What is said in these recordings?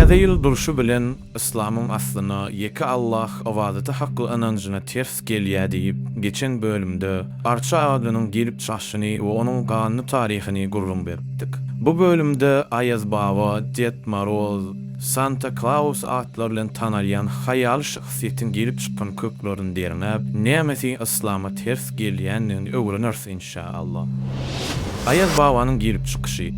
Täze duruşu bilen İslamyň aslyna ýeki Allah owazaty hakly anancına ters gelýär diýip geçen bölümde Arça adynyň gelip çaşyny we onuň ganyny taryhyny gurrun beripdik. Bu bölümde Ayaz Baba, Ded Moroz, Santa Claus atlar bilen tanalýan haýal şahsiýetiň gelip çykan köklerini derinäp, nämesi İslama ters gelýänini öwreneriz inşallah. Ayaz Babanyň gelip çykyşy.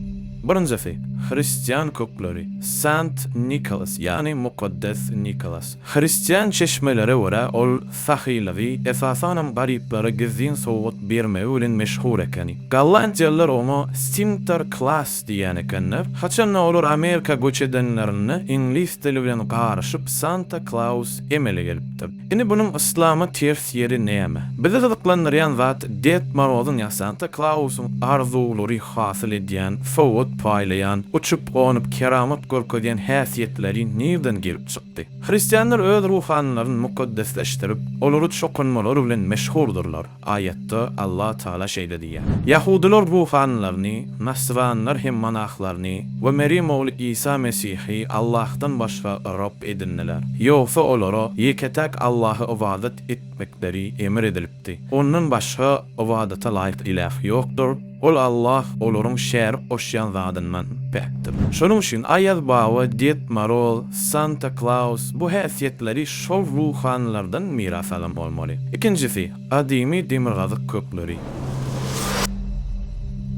Birinjisi, Hristiyan kökleri, Saint Nicholas, yani Mukaddes Nicholas. Hristiyan çeşmelere göre ol sahilavi esasanam gariplara gizin sowut berme bilen meşhur ekeni. Gallantiyalar onu Sinterklaas diýen ekenler. Haçan olur Amerika göç edenlerini İngiliz dili bilen garaşyp Santa Claus emele gelipdi. Indi bunun İslama ters yeri näme? Bize zyklanyran zat Ded Moroz'un ya Santa Claus'un arzulary hasyl edýän, sowut paýlayan, uçup gonyp keramat görkezýän häsiýetleri nerden gelip çykdy? Hristiýanlar öz ruhanlaryny mukaddesleşdirip, olary çokunmalary bilen meşhurdurlar. Ayetde Allah Taala şeýle diýär. Yahudiler ruhanlaryny, Nasranlar hem manahlaryny we Meryem oğlu İsa Mesihi Allah'tan başga Rabb edindiler. Ýogsa olara ýeketek Allah'ı ibadet etmekleri emir edilipdi. Ondan başga ibadeta laýyk ilah ýokdur. Ol Allah olaryň şer oşyan zadyndan pekdir. Şonuň üçin Ayaz Baba, Ded Moroz, Santa Claus bu häsiýetleri şol ruhanlardan miras alan bolmaly. İkincisi, adymy demirgazyk kökleri.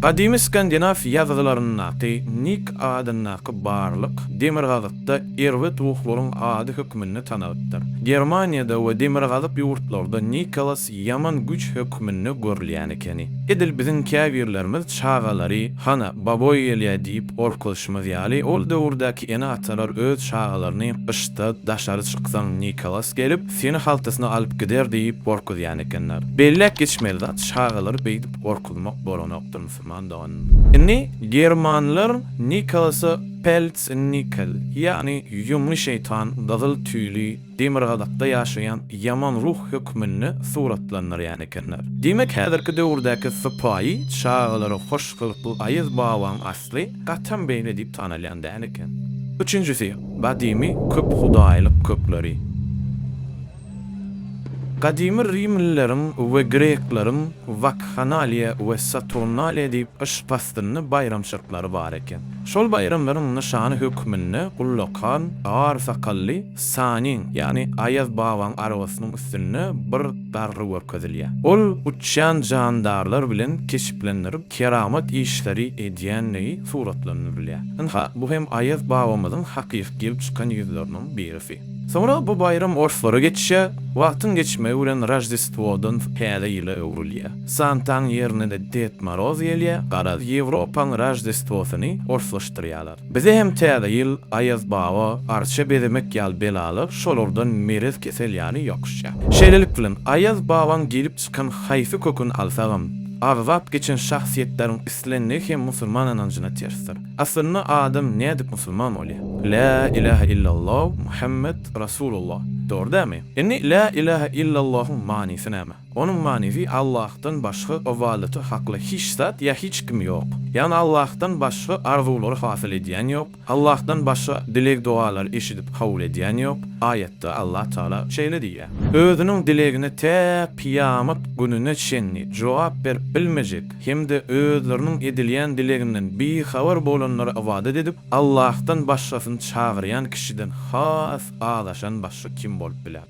Qadim Skandinav ýazylaryny Nik adynyňky barlyk demirgazykda erwet ruhlaryň ady hökmüni tanadypdyr. Germaniýada we demirgazyk ýurtlarda Nikolas ýaman güç hökmüni görülýän ekeni. Edil biziň käbirlerimiz çağalary hana baboy elýär diýip orkulşymyz ýaly ol döwürdäki ene atalar öz çağalaryny ışda daşary çyksaň Nikolas gelip seni haltasyna alyp gider diýip orkulýan ekenler. Bellek geçmeli zat çağalary beýdip orkulmak bolanokdur. Inni Germanlar Nikolas'a Pelz Nikol, yani yumly şeytan, dazyl tüýli, demirgazakda ýaşaýan yaman ruh hökmüni suratlanýar ekenler. Demek häzirki döwürdäki sypaý çağalary hoş kılıply Ayaz Babaň asly gatan beýle diýip tanalýan eken. Üçüncüsi, badymy köp hudaýlyk kökleri. Kadimi Rimlilerin ve Greklerin Vakhanaliya ve Saturnaliya diýip ışpastyny bayram şartları bar eken. Şol bayramlaryň nişany hökmünde Gullokan, Ağar sakally Sanin, yani Ayaz Babaň arabasynyň üstüne bir darry görkezilýär. Ol uçan jandarlar bilen keşiplendirip keramat işleri edýänleri suratlanýar. Ha, bu hem Ayaz Babamyzyň hakyky gelip çykan ýüzlerinden birisi. Sonra bu bayram orflara geçişe, wagtyň geçmegi bilen Rajdestwodan häze ýyly öwrülýär. Santaň ýerine de Ded Moroz gelýär, gara Ýewropaň Rajdestwosyny orflaşdyrýarlar. Bize hem täze ýyl Ayaz Baba, arça bedemek ýal belalyk, şolardan merez kesel ýany ýokuşýar. Şeýlelik bilen Ayaz Babaň gelip çykan haýsy kökün alsagam, arwap geçen şahsiýetleriň islenni hem musulman anancına tersdir. Aslında adam nädip musulman bolýar? La ilahe illallah Muhammed Rasulullah. Doğru değil mi? Yani la ilahe illallah'ın manisi näme? Onun manisi Allah'tan başga ibadatı hakly hiç zat ya hiç kim yok. Yani Allah'tan başga arzulary hasyl edýän yok. Allah'tan başga dilek dualar eşidip kabul edýän yok. Ayette Allah Taala şeýle diýär. Özüniň dilegine te piyamat gününe çenni jogap berip bilmejek. Hem-de özleriniň edilýän dileginden bir habar bolanlara ibadet edip Allah'tan başgasyny çağırýan kişiden has ağlaşan başga kim bolup biler?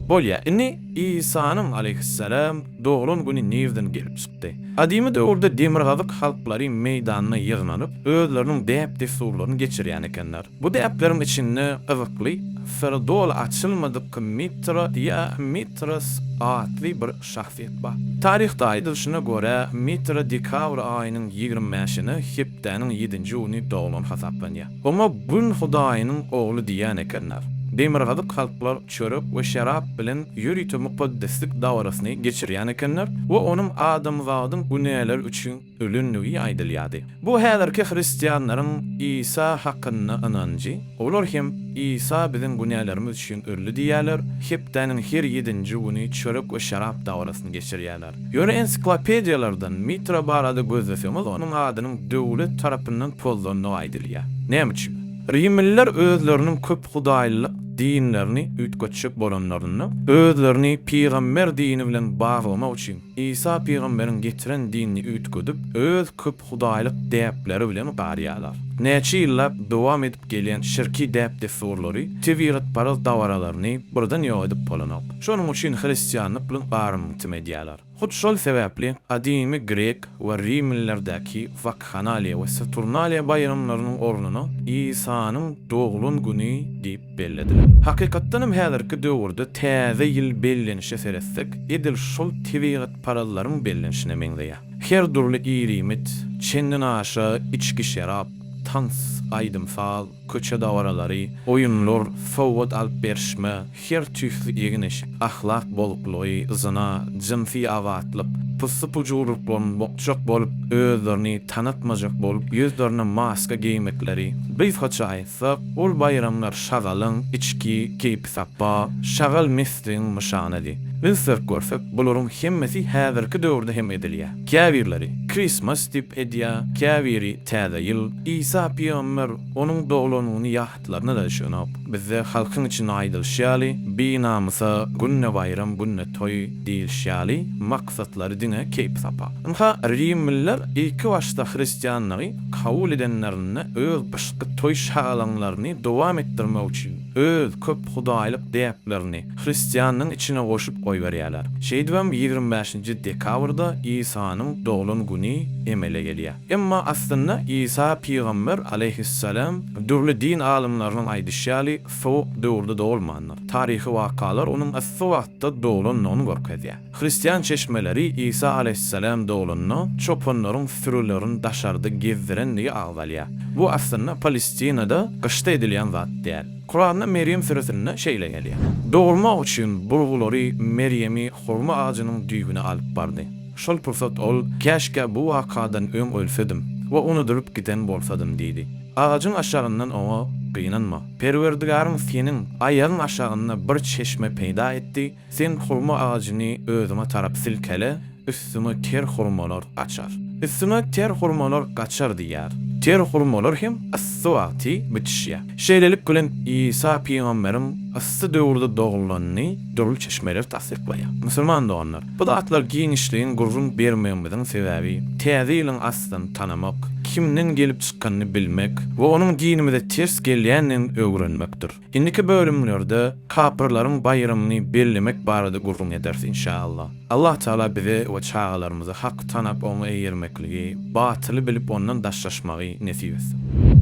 Bolýa, inni İsa'nın aleyhisselam doğrun günü nerden gelip çykdy? Adymy döwürde demirgazyk halklary meýdanyna ýygnanyp, özleriniň däp desturlaryny geçirýän ekenler. Bu däpleriň içinde ızykly, ferdol açylmadyk Mitra ýa Mitras adly bir şahsiýet bar. Taryhda aýdylyşyna görä Mitra dekabr aýynyň 25-ni Hepdäniň 7-nji güni doğulan hasaplanýar. Ama bun Hudaýynyň ogly diýän ekenler. Demirgazyk halklar çörek we şarap bilen ýürüýte mukaddeslik dawrasyny geçirýän ekenler we onuň adamzadyň günäler üçin ölünligi aýdylýardy. Bu häzirki hristiýanlaryň İsa hakynda inanjy, olar hem İsa biziň günälerimiz üçin öldü diýerler. Hepdäniň her 7-nji güni çörek we şarap dawrasyny geçirýärler. Ýöne ensiklopediýalardan Mitra barada gözlesemiz onuň adynyň döwlet tarapyndan pollanyny aýdylýar. Näme üçin? Rimliler özlerinin köp hudaýlyk dinlerini ütgötçek bolanlaryny özlerini peýgamber dini bilen baglamak üçin İsa peýgamberiň getiren dinini ütgödüp öz köp hudaýlyk däpleri bilen garýarlar. Näçe ýyllap dowam edip gelýän şirki däp deforlary, tewiret paraz dawaralaryny buradan ýok edip bolanyp. Şonuň üçin hristiýanlyk bilen garynty edýärler. Hut şol sebäpli adimy Grek we Rimlilerdäki Vakhanaliýa we Saturnaliýa bayramlarynyň ornuny İsa'nyň doğulun güni diýip bellediler. Hakykatdan hem häzirki döwürde täze ýyl bellenişe seretsek, edil şol tewiret parallaryň bellenişine meňzeýär. Her durly irimit, çenden aşa içki şerap, tans, aydymsal, köçe dawaralary, oýunlar, fowat alyp berişme, her türlü ýeginiş, ahlak boluklugy, zyna, jinsi awatlyk, pussy-pujuruklary bokjak bolup, özlerini tanatmajak bolup, ýüzlerine maska giýmekleri. Biz haça aýtsak, ol bayramlar şagalyň, içki, keyp-sapa, şagal meslegiň myşanydy. Biz görsek, bularyň hemmesi häzirki döwürde hem edilýär. Käbirleri Christmas dip edýär, käbiri täze ýyl, İsa peýgamber onuň doğulunyny ýahtlaryna da şonap. Bizde halkyň içine aýdylşýaly, binamysa günne bayram, günne toy diýilşýaly, maksatlary dine keyp-sapa. Onha Rimliler ilki başda hristiýanlygy kabul edenlerini öz başga toy şagalanlaryny dowam etdirmek üçin öz köp hudaýlyk däplerini hristiýanyň içine goşup goýberýärler. Şeýdibem 25-nji dekabrda İsa'nyň doğulun güni emele gelýär. Emma aslynda İsa peýgamber aleyhissalam dürli din alymlarynyň aýdyşýaly şu döwürde doğulmanlar. Taryhy wakalar onuň asy wagtda doğulunyny görkezýär. Hristiýan çeşmeleri İsa aleyhissalam doğulunyny çopanlaryň sürülerini daşarda gezdirenligi agdalýar. Bu aslynda Palestinada gaşta edilýän zat däl. Kur'an'da Meryem suresinde şeýle gelýär. Doğulmak üçin burgulary Meryemi hurma ağacynyň düýbüne alyp bardy. Şol pursat ol, käşke bu wakadan öň ölsedim we onu durup giden bolsadım diýdi. Ağacyň aşagyndan oňa gynanma. Perwerdigarym seniň aýagyň aşagynda bir çeşme peýda etdi. Sen hurma ağacyny özüme tarap silkele, üstüme ter hurmalar açar. Üstüme ter hurmalar gaçar diýär. Ter hurmalar hem asy bitişýär. Şeýlelip gülen İsa peýgamberim asy döwürde doğulanyny dörl çeşmeler tasdikleýär. Musulman doganlar, bu zatlar giňişligiň gurrun bermeýändigiň sebäbi täze ýylyň aslyn tanamak, kimden gelip çykanyny bilmek we onuň dinimizde ters gelýänini öwrenmekdir. Indiki bölümlerde kapyrlaryň bayramyny bellemek barada gurrun ederiz inşallah. Allah Taala bize we çağalarymyza hak tanap onu eýermekligi, batyly bilip ondan daşlaşmagy nesip etsin.